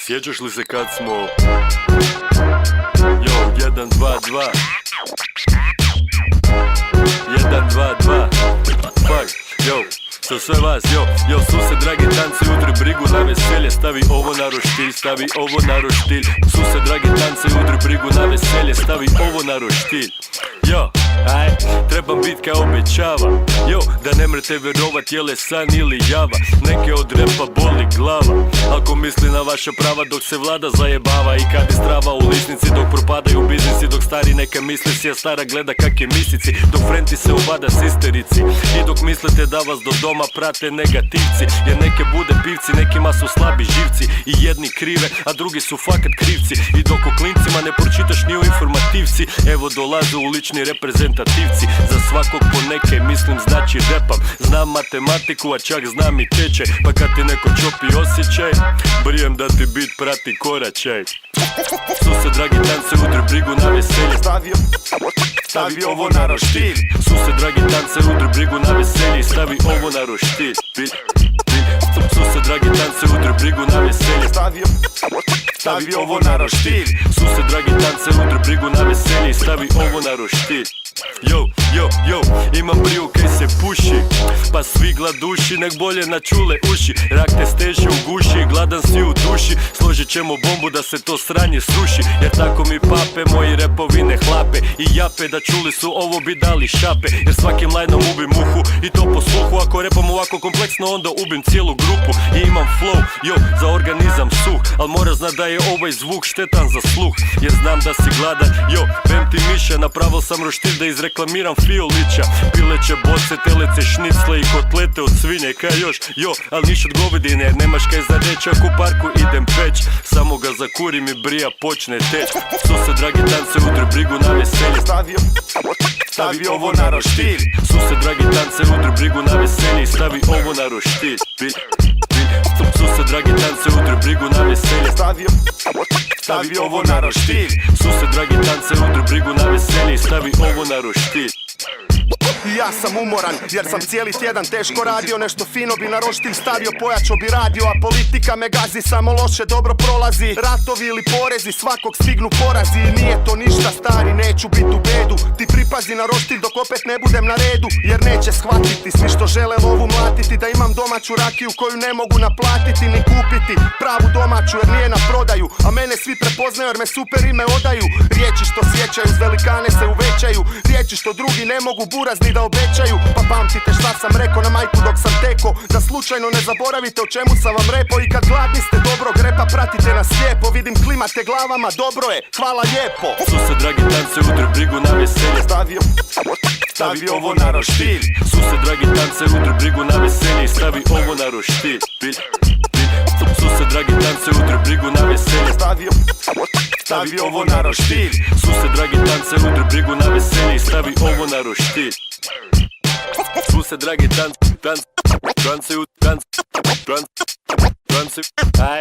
Sjećaš li se kad smo... Yo, 1, 2, 2 1, 2, 2 Fuck, yo, za sve vas, yo, sused dragi tanci, udri brigu na veselje, stavi ovo na roštilj, stavi ovo na roštilj. Sused dragi tanci, udri brigu na veselje, stavi ovo na roštilj. Yo, aj, trebam bit kao obećava. Yo, da ne mrete verovat je li san ili java. Neke od repa boli glava. Ako misli na vaša prava dok se vlada zajebava. I kad je strava u lisnici dok propadaju biznisi. Dok stari neka misli si, a stara gleda kak je misici. Dok frenti se ubada s isterici. I dok mislite da vas do doma prate negativci. Jer neke bude pivci, nekima su slabi živci. I jedni krive, a drugi su fakat krivci. I dok o klincima ne pročitaš ni o informativci. Evo dolaze ulični reprezentativci. Za svakog po neke mislim znači repam. Znam matematiku, a čak znam i tečaj. Pa kad ti neko čopi osjećaj, brijem da ti bit prati koračaj. Sused dragi tance, udri brigu na veselje, stavi ovo na roštilj. Sused dragi tance, udri brigu na veselje, stavi ovo na roštilj. Sused dragi tance, udri brigu na veselje, stavi ovo na roštilj. Sused dragi tance, udri brigu na veselje, stavi ovo na roštilj. Yo, imam briju kaj se puši, pa svi gladuši, nek bolje načule uši. Rak te steže u guši, gladan si u duši. Složit ćemo bombu da se to sranje sruši. Jer tako mi pape, moji repovi ne hlape. I jape da čuli su ovo bi dali šape. Jer svakim lajnom ubim muhu i to po sluhu. Ako repam ovako kompleksno onda ubim cijelu grupu. I imam flow, za organizam suh. Al mora znat da je ovaj zvuk štetan za sluh. Jer znam da si gladan, vem ti miša. Napravil sam roštilj da izreklamiram Fiolića. Pileće boce, telece, šnicle i kotlete od svinje. Kaj još, al niš od govedine. Jer nemaš kaj za reći, ako u parku idem peć. Samo ga zakurim i brija počne teć. Sused dragi tance, udri brigu na veselje, stavi ovo na roštilj. Sused dragi tance, udri brigu na veselje, stavi ovo na roštilj. Sused dragi tance, udri brigu na veselje, stavi ovo na roštilj. Sused dragi tance, udri brigu na veselje, stavi ovo na roštilj. I ja sam umoran, jer sam cijeli tjedan teško radio. Nešto fino bi na roštilj stavio, pojačo bi radio. A politika me gazi, samo loše dobro prolazi. Ratovi ili porezi, svakog stignu porazi. I nije to ništa stari, neću bit u bedu. Ti pripazi na roštilj dok opet ne budem na redu. Jer neće shvatiti svi što žele lovu mlatiti. Da imam domaću rakiju koju ne mogu naplatiti ni kupiti. Pravu domaću jer nije na prodaju. A mene svi prepoznaju jer me super ime odaju. Riječi što sjećaju, z velikane se uvećaju. Riječi što drugi ne mogu burazni da obećaju. Pa pamtite šta sam rekao na majku dok sam teko. Da slučajno ne zaboravite o čemu sam vam repo. I kad gladni ste dobrog repa pratite nas lijepo. Vidim klimate glavama, dobro je, hvala lijepo. Sused dragi tance, udri brigu na veselje, stavi ovo na roštilj. Sused dragi tance, udri brigu na veselje, stavi ovo na roštilj. Sused dragi tance, udri brigu na veselje, stavi ovo na roštilj. Sused dragi tance, udri brigu na veselje, stavi ovo na roštilj. Sused dragi tance, aj.